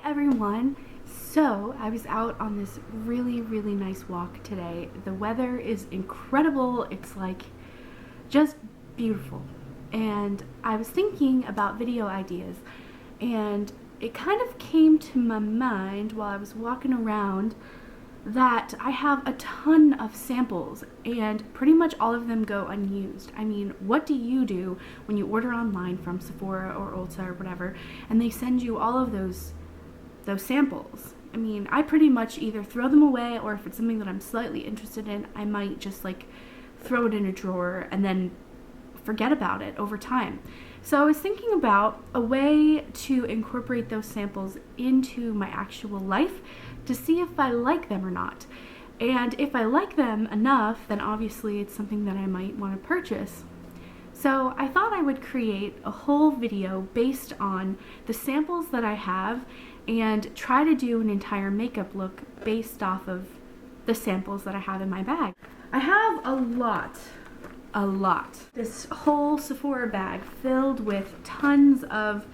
everyone. So I was out on this really nice walk today. The weather is incredible. It's like just beautiful. And I was thinking about video ideas, and it kind of came to my mind while I was walking around that I have a ton of samples and pretty much all of them go unused. I mean, what do you do when you order online from Sephora or Ulta or whatever and they send you all of those samples? I mean, I pretty much either throw them away, or if it's something that I'm slightly interested in, I might just like throw it in a drawer and then forget about it over time. So I was thinking about a way to incorporate those samples into my actual life to see if I like them or not. And if I like them enough, then obviously it's something that I might want to purchase. So I thought I would create a whole video based on the samples that I have and try to do an entire makeup look based off of the samples that I have in my bag. I have a lot. This whole Sephora bag filled with tons of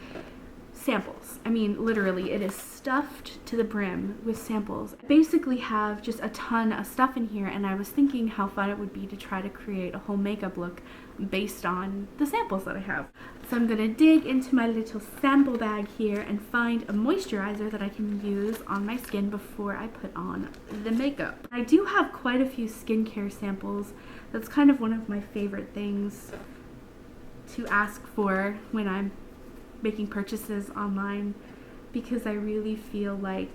samples. I mean, literally, it is stuffed to the brim with samples. I basically have just a ton of stuff in here, and I was thinking how fun it would be to try to create a whole makeup look based on the samples that I have. So I'm gonna dig into my little sample bag here and find a moisturizer that I can use on my skin before I put on the makeup. I do have quite a few skincare samples. That's kind of one of my favorite things to ask for when I'm making purchases online, because I really feel like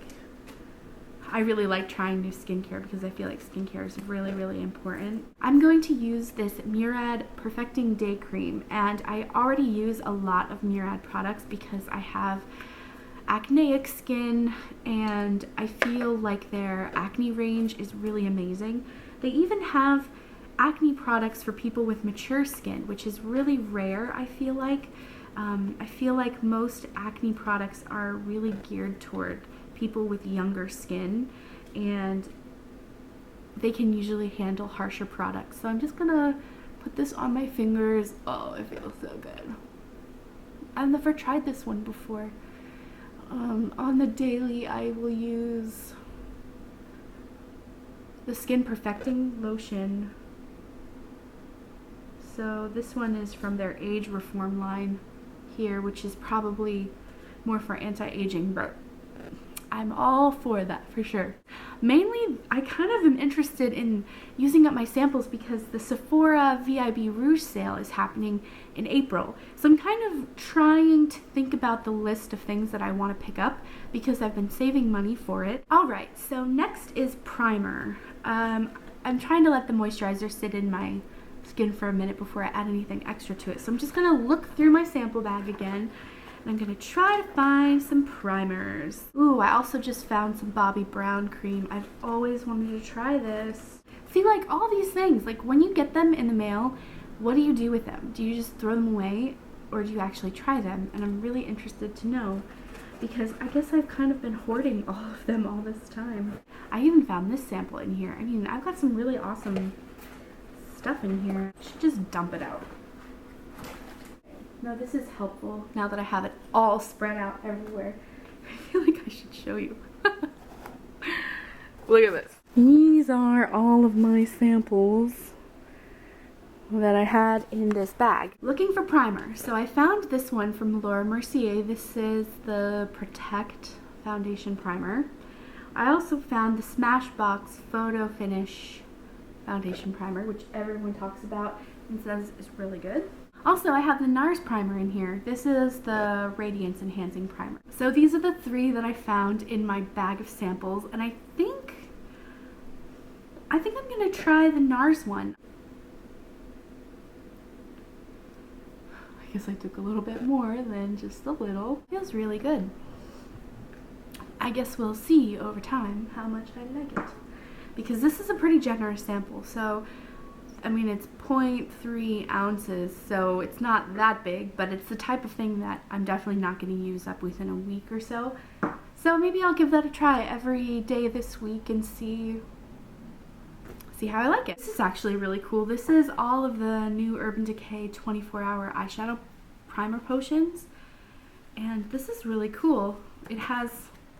I really like trying new skincare because I feel like skincare is really important. I'm going to use this Murad Perfecting Day Cream, and I already use a lot of Murad products because I have acneic skin and I feel like their acne range is really amazing. They even have acne products for people with mature skin, which is really rare, I feel like. I feel like most acne products are really geared toward people with younger skin, and they can usually handle harsher products. So I'm just gonna put this on my fingers. Oh, it feels so good. I've never tried this one before. On the daily, I will use the Skin Perfecting Lotion. So this one is from their Age Reform line here, which is probably more for anti-aging, but I'm all for that for sure. Mainly, I kind of am interested in using up my samples because the Sephora VIB ROUGE sale is happening in April. So I'm kind of trying to think about the list of things that I want to pick up because I've been saving money for it. Alright, so next is primer. I'm trying to let the moisturizer sit in my skin for a minute before I add anything extra to it. So I'm just going to look through my sample bag again, and I'm going to try to find some primers. Ooh, I also just found some Bobbi Brown cream. I've always wanted to try this. See, like all these things, like when you get them in the mail, what do you do with them? Do you just throw them away, or do you actually try them? And I'm really interested to know, because I guess I've kind of been hoarding all of them all this time. I even found this sample in here. I mean, I've got some really awesome stuff in here. I should just dump it out. No, this is helpful now that I have it all spread out everywhere. I feel like I should show you. Look at this. These are all of my samples that I had in this bag. Looking for primer. So I found this one from Laura Mercier. This is the Protect Foundation Primer. I also found the Smashbox Photo Finish Foundation Primer, which everyone talks about and says is really good. Also, I have the NARS primer in here. This is the Radiance Enhancing Primer. So these are the three that I found in my bag of samples, and I think I'm gonna try the NARS one. I guess I took a little bit more than just a little. Feels really good. I guess we'll see over time how much I like it, because this is a pretty generous sample. So I mean, it's 0.3 ounces, so it's not that big, but it's the type of thing that I'm definitely not going to use up within a week or so. So maybe I'll give that a try every day this week and see how I like it. This is actually really cool. This is all of the new Urban Decay 24-hour eyeshadow primer potions, and this is really cool. It has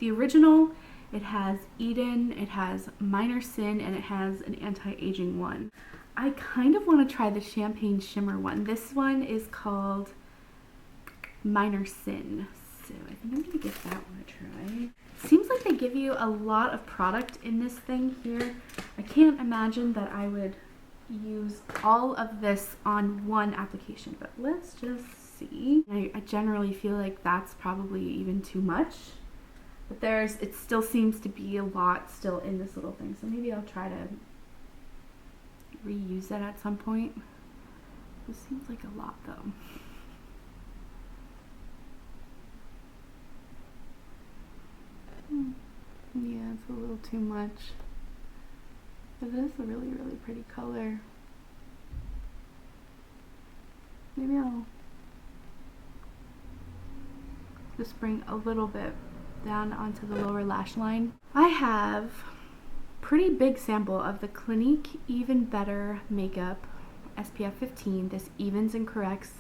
the original, it has Eden, it has Minor Sin, and it has an anti-aging one. I kind of want to try the Champagne Shimmer one. This one is called Minor Sin. So I think I'm going to give that one a try. Seems like they give you a lot of product in this thing here. I can't imagine that I would use all of this on one application, but let's just see. I generally feel like that's probably even too much, but it still seems to be a lot still in this little thing, so maybe I'll try to reuse that at some point. This seems like a lot though. Yeah, it's a little too much, but it is a really, really pretty color. Maybe I'll just bring a little bit down onto the lower lash line. I have pretty big sample of the Clinique Even Better Makeup SPF 15. This evens and corrects.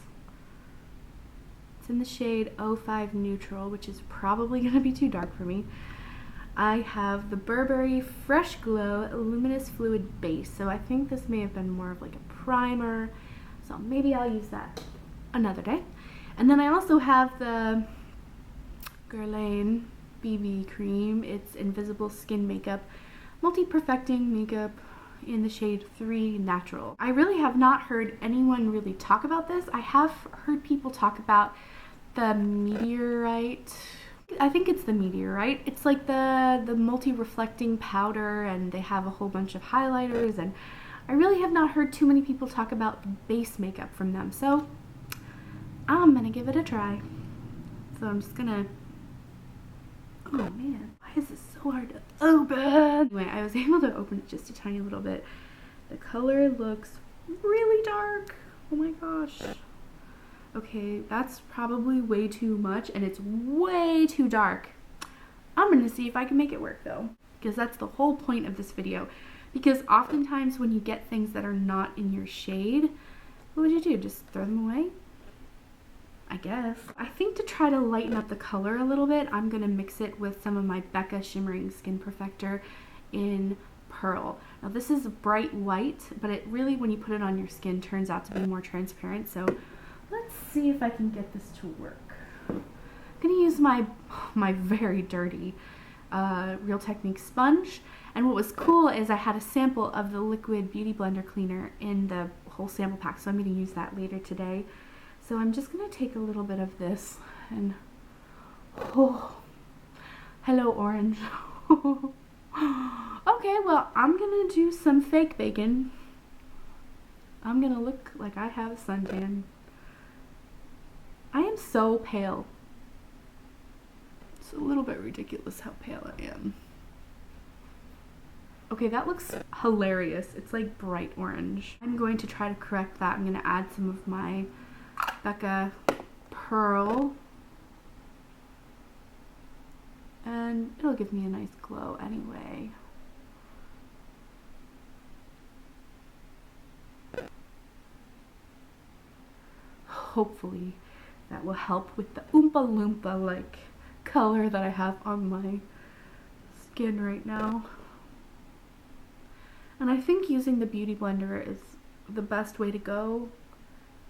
It's in the shade 05 Neutral, which is probably going to be too dark for me. I have the Burberry Fresh Glow Luminous Fluid Base, so I think this may have been more of like a primer, so maybe I'll use that another day. And then I also have the Guerlain BB Cream. It's Invisible Skin Makeup Multi-Perfecting Makeup in the shade 3 Natural. I really have not heard anyone really talk about this. I have heard people talk about the Meteorite. I think it's the Meteorite. It's like the multi-reflecting powder, and they have a whole bunch of highlighters, and I really have not heard too many people talk about base makeup from them, so I'm gonna give it a try. So I'm just gonna, oh man, why is this so hard to open? Anyway, I was able to open it just a tiny little bit. The color looks really dark. Oh my gosh. Okay, that's probably way too much, and it's way too dark. I'm gonna see if I can make it work though, because that's the whole point of this video. Because oftentimes when you get things that are not in your shade, what would you do? Just throw them away? I guess. I think to try to lighten up the color a little bit, I'm gonna mix it with some of my Becca Shimmering Skin Perfector in Pearl. Now this is bright white, but it really, when you put it on your skin, turns out to be more transparent, so let's see if I can get this to work. I'm gonna use my very dirty Real Technique sponge, and what was cool is I had a sample of the liquid beauty blender cleaner in the whole sample pack, so I'm gonna use that later today. So I'm just gonna take a little bit of this and, oh, hello orange. Okay, well, I'm gonna do some fake bacon. I'm gonna look like I have a suntan. I am so pale. It's a little bit ridiculous how pale I am. Okay, that looks hilarious. It's like bright orange. I'm going to try to correct that. I'm gonna add some of my Becca Pearl, and it'll give me a nice glow anyway. Hopefully that will help with the Oompa Loompa like color that I have on my skin right now. And I think using the Beauty Blender is the best way to go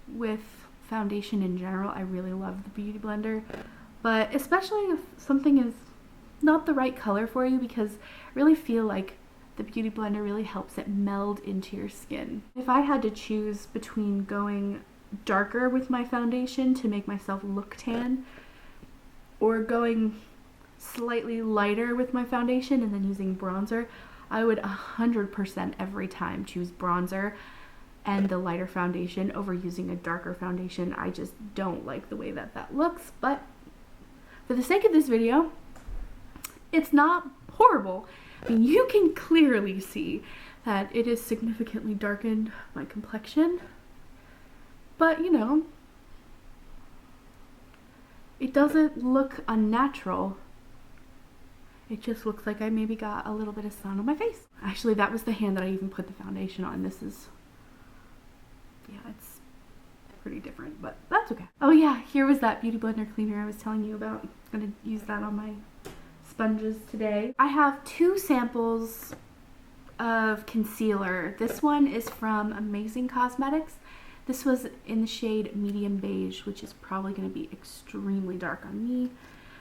with foundation in general. I really love the Beauty Blender, but especially if something is not the right color for you, because I really feel like the Beauty Blender really helps it meld into your skin. If I had to choose between going darker with my foundation to make myself look tan, or going slightly lighter with my foundation and then using bronzer, I would 100% every time choose bronzer and the lighter foundation over using a darker foundation. I just don't like the way that that looks, but for the sake of this video, it's not horrible. I mean, you can clearly see that it is significantly darkened my complexion, but you know, it doesn't look unnatural. It just looks like I maybe got a little bit of sun on my face. Actually, that was the hand that I even put the foundation on. This is, yeah, it's pretty different, but that's okay. Oh yeah, here was that Beauty Blender cleaner I was telling you about. I'm gonna use that on my sponges today. I have 2 samples of concealer. This one is from Amazing Cosmetics. This was in the shade medium beige, which is probably going to be extremely dark on me.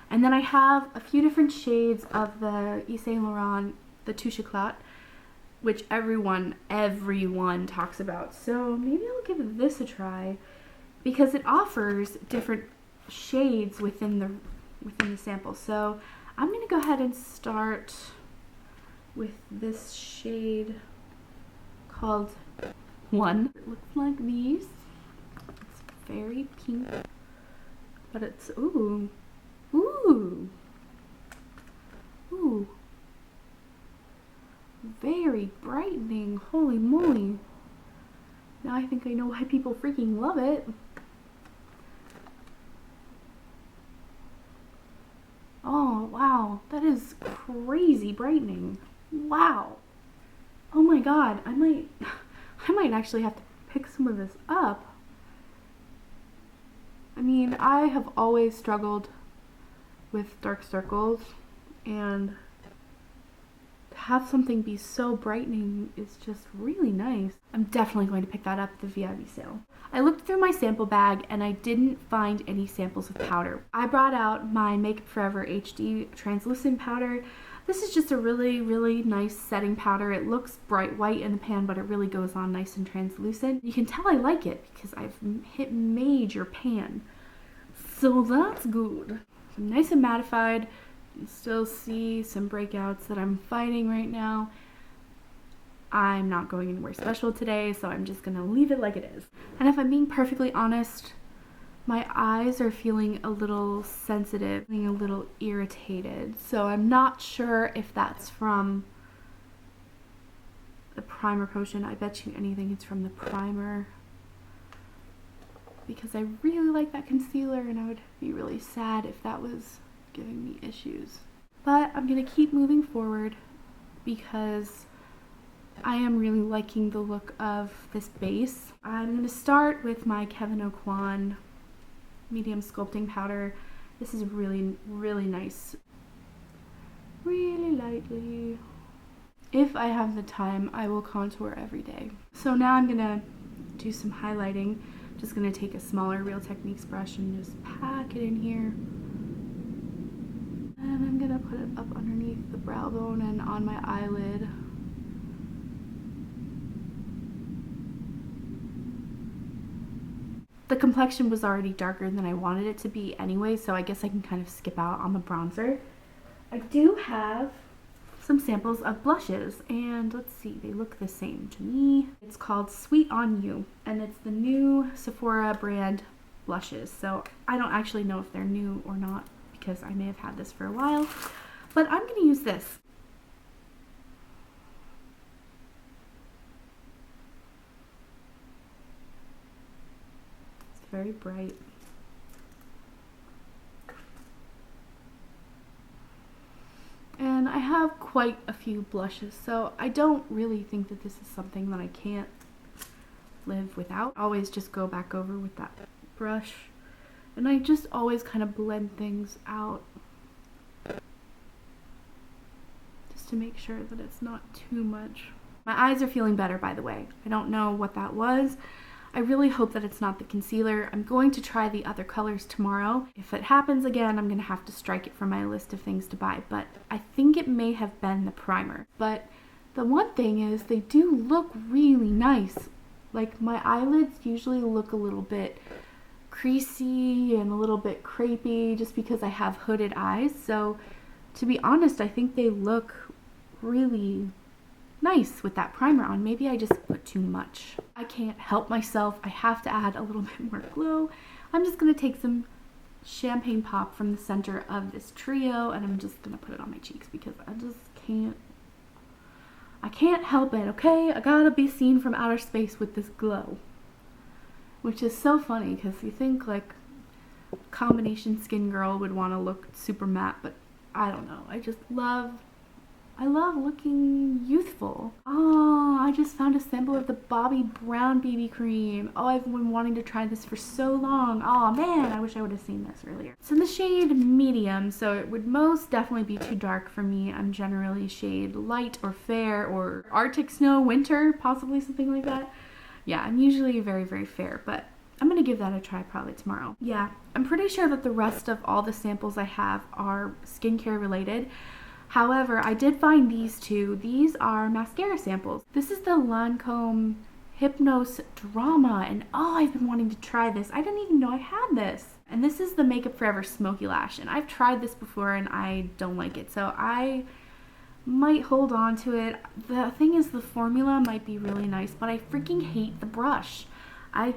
And then I have a few different shades of the Yves Saint Laurent, the Touche Éclat, which everyone talks about. So maybe I'll give this a try because it offers different shades within the sample. So I'm going to go ahead and start with this shade called 1. It looks like these. It's very pink, but it's ooh, very brightening. Holy moly! Now I think I know why people freaking love it. Oh wow, that is crazy brightening. Wow. Oh my god, I might actually have to pick some of this up. I mean, I have always struggled with dark circles, and to have something be so brightening is just really nice. I'm definitely going to pick that up at the VIB sale. I looked through my sample bag and I didn't find any samples of powder. I brought out my Make Up For Ever HD translucent powder. This is just a really, really nice setting powder. It looks bright white in the pan, but it really goes on nice and translucent. You can tell I like it because I've hit major pan. So that's good. I'm nice and mattified. You can still see some breakouts that I'm fighting right now. I'm not going anywhere special today, so I'm just gonna leave it like it is. And if I'm being perfectly honest, my eyes are feeling a little sensitive, feeling a little irritated. So I'm not sure if that's from the primer potion. I bet you anything it's from the primer, because I really like that concealer and I would be really sad if that was giving me issues. But I'm gonna keep moving forward because I am really liking the look of this base. I'm gonna start with my Kevyn Aucoin medium sculpting powder. This is really, really nice. Really lightly. If I have the time, I will contour every day. So now I'm gonna do some highlighting. Just gonna take a smaller Real Techniques brush and just pack it in here. And I'm gonna put it up underneath the brow bone and on my eyelid. The complexion was already darker than I wanted it to be anyway, so I guess I can kind of skip out on the bronzer. I do have some samples of blushes, and let's see, they look the same to me. It's called Sweet On You, and it's the new Sephora brand blushes. So I don't actually know if they're new or not because I may have had this for a while, but I'm gonna use this. It's very bright. And I have quite a few blushes, so I don't really think that this is something that I can't live without. I always just go back over with that brush, and I just always kind of blend things out just to make sure that it's not too much. My eyes are feeling better, by the way. I don't know what that was. I really hope that it's not the concealer. I'm going to try the other colors tomorrow. If it happens again, I'm going to have to strike it from my list of things to buy, but I think it may have been the primer. But the one thing is they do look really nice. Like, my eyelids usually look a little bit creasy and a little bit crepey just because I have hooded eyes. So to be honest, I think they look really nice with that primer on. Maybe I just put too much. I can't help myself. I have to add a little bit more glow. I'm just going to take some champagne pop from the center of this trio, and I'm just going to put it on my cheeks because I just can't help it, okay? I gotta be seen from outer space with this glow. Which is so funny because you think like combination skin girl would want to look super matte, but I don't know. I I love looking youthful. Oh, I just found a sample of the Bobbi Brown BB cream. Oh, I've been wanting to try this for so long. Oh man, I wish I would have seen this earlier. It's in the shade medium, so it would most definitely be too dark for me. I'm generally shade light or fair or Arctic snow winter, possibly something like that. Yeah, I'm usually very, very fair, but I'm gonna give that a try probably tomorrow. Yeah, I'm pretty sure that the rest of all the samples I have are skincare related. However, I did find these two. These are mascara samples. This is the Lancome Hypnose Drama, and oh, I've been wanting to try this. I didn't even know I had this. And this is the Makeup Forever Smoky Lash, and I've tried this before and I don't like it, so I might hold on to it. The thing is, the formula might be really nice, but I freaking hate the brush. I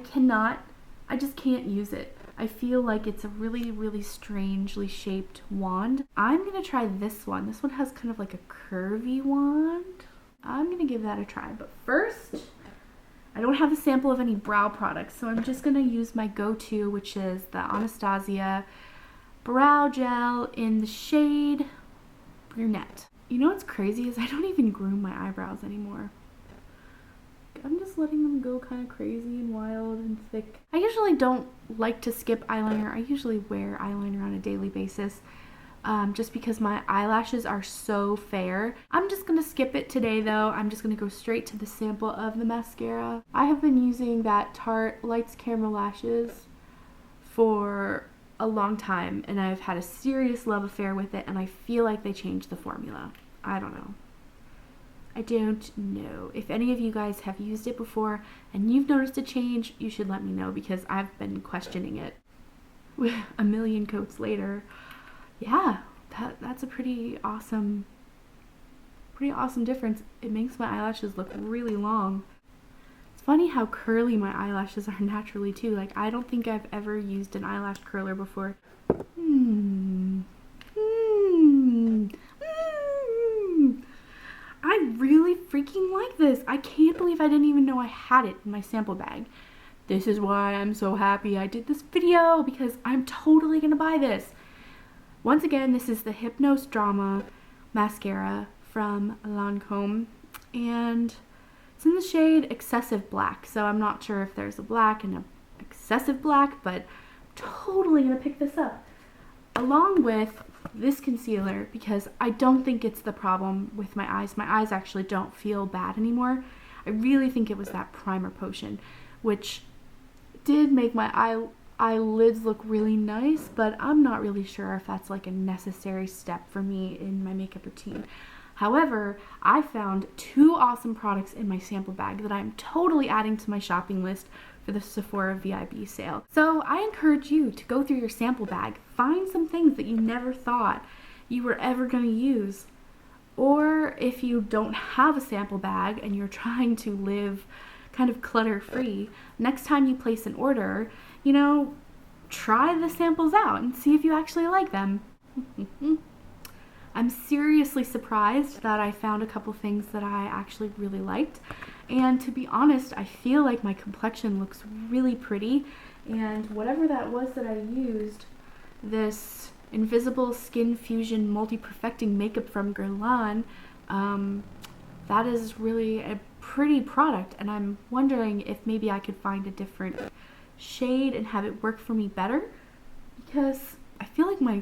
just can't use it. I feel like it's a really, really strangely shaped wand. I'm gonna try this one. This one has kind of like a curvy wand. I'm gonna give that a try, but first, I don't have a sample of any brow products, so I'm just gonna use my go-to, which is the Anastasia Brow Gel in the shade Brunette. You know what's crazy is I don't even groom my eyebrows anymore. I'm just letting them go kind of crazy and wild and thick. I usually don't like to skip eyeliner. I usually wear eyeliner on a daily basis just because my eyelashes are so fair. I'm just going to skip it today though. I'm just going to go straight to the sample of the mascara. I have been using that Tarte Lights Camera Lashes for a long time and I've had a serious love affair with it, and I feel like they changed the formula. I don't know. I don't know. If any of you guys have used it before and you've noticed a change, you should let me know because I've been questioning it a million coats later. Yeah, that's a pretty awesome difference. It makes my eyelashes look really long. It's funny how curly my eyelashes are naturally too. Like, I don't think I've ever used an eyelash curler before. I really freaking like this. I can't believe I didn't even know I had it in my sample bag. This is why I'm so happy I did this video, because I'm totally gonna buy this. Once again, this is the Hypnose Drama mascara from Lancome, and it's in the shade Excessive Black. So I'm not sure if there's a black and an excessive black, but I'm totally gonna pick this up along with this concealer because I don't think it's the problem with my eyes. My eyes actually don't feel bad anymore. I really think it was that primer potion, which did make my eyelids look really nice, but I'm not really sure if that's like a necessary step for me in my makeup routine. However, I found two awesome products in my sample bag that I'm totally adding to my shopping list for the Sephora VIB sale. So I encourage you to go through your sample bag, find some things that you never thought you were ever going to use. Or if you don't have a sample bag and you're trying to live kind of clutter-free, next time you place an order, you know, try the samples out and see if you actually like them. I'm seriously surprised that I found a couple things that I actually really liked. And to be honest, I feel like my complexion looks really pretty. And whatever that was that I used, this Invisible Skin Fusion Multi-Perfecting Makeup from Guerlain, that is really a pretty product. And I'm wondering if maybe I could find a different shade and have it work for me better. Because I feel like my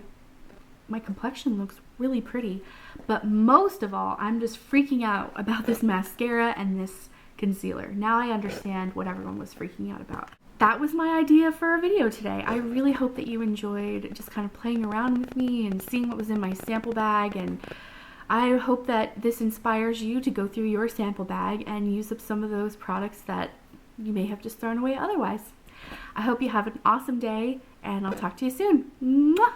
complexion looks really pretty, but most of all, I'm just freaking out about this mascara and this concealer. Now I understand what everyone was freaking out about. That was my idea for a video today. I really hope that you enjoyed just kind of playing around with me and seeing what was in my sample bag, and I hope that this inspires you to go through your sample bag and use up some of those products that you may have just thrown away otherwise. I hope you have an awesome day, and I'll talk to you soon. Mwah!